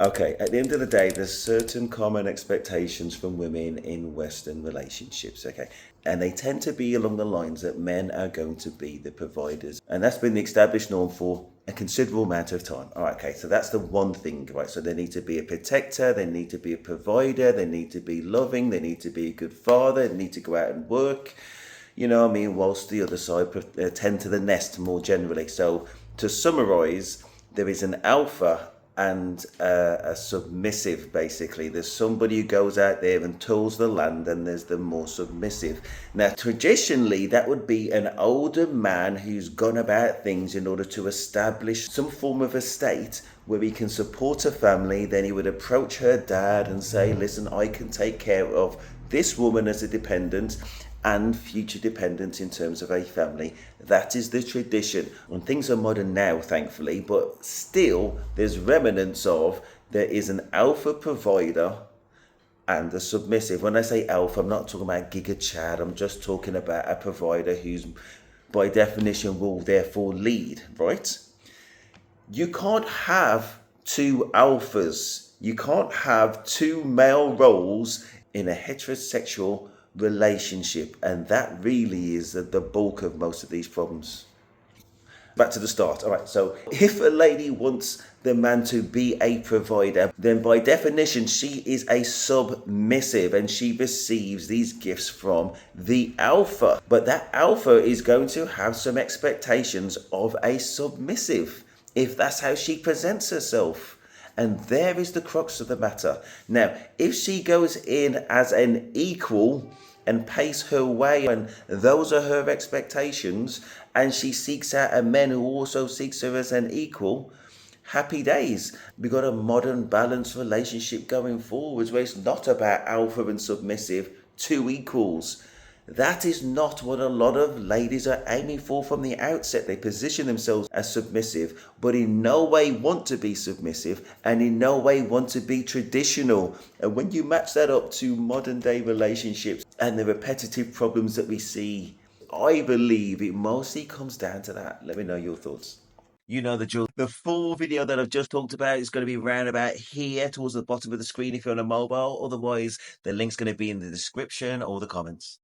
Okay, at the end of the day, there's certain common expectations from women in Western relationships, okay? And they tend to be along the lines that men are going to be the providers. And that's been the established norm for a considerable amount of time. All right, okay, so that's the one thing, right? So they need to be a protector, they need to be a provider, they need to be loving, they need to be a good father, they need to go out and work, you know what I mean, whilst the other side tend to the nest more generally. So to summarize, there is an alpha and a submissive, basically. There's somebody who goes out there and tills the land, and there's the more submissive. Now, traditionally, that would be an older man who's gone about things in order to establish some form of estate where he can support a family. Then he would approach her dad and say, listen, I can take care of this woman as a dependent and future dependents in terms of a family. That is the tradition. And things are modern now, thankfully, but still there's remnants of there is an alpha provider and a submissive. When I say alpha, I'm not talking about Giga Chad. I'm just talking about a provider who's by definition will therefore lead, right? You can't have two alphas. You can't have two male roles in a heterosexual relationship. And that really is the bulk of most of these problems. Back to the start. All right. So if a lady wants the man to be a provider, then by definition, she is a submissive and she receives these gifts from the alpha. But that alpha is going to have some expectations of a submissive if that's how she presents herself. And there is the crux of the matter. Now, if she goes in as an equal and pays her way, and those are her expectations, and she seeks out a man who also seeks her as an equal, happy days. We've got a modern balanced relationship going forwards where it's not about alpha and submissive, two equals. That is not what a lot of ladies are aiming for from the outset. They position themselves as submissive, but in no way want to be submissive and in no way want to be traditional. And when you match that up to modern day relationships and the repetitive problems that we see, I believe it mostly comes down to that. Let me know your thoughts. You know the drill. The full video that I've just talked about is going to be round about here towards the bottom of the screen if you're on a mobile. Otherwise, the link's going to be in the description or the comments.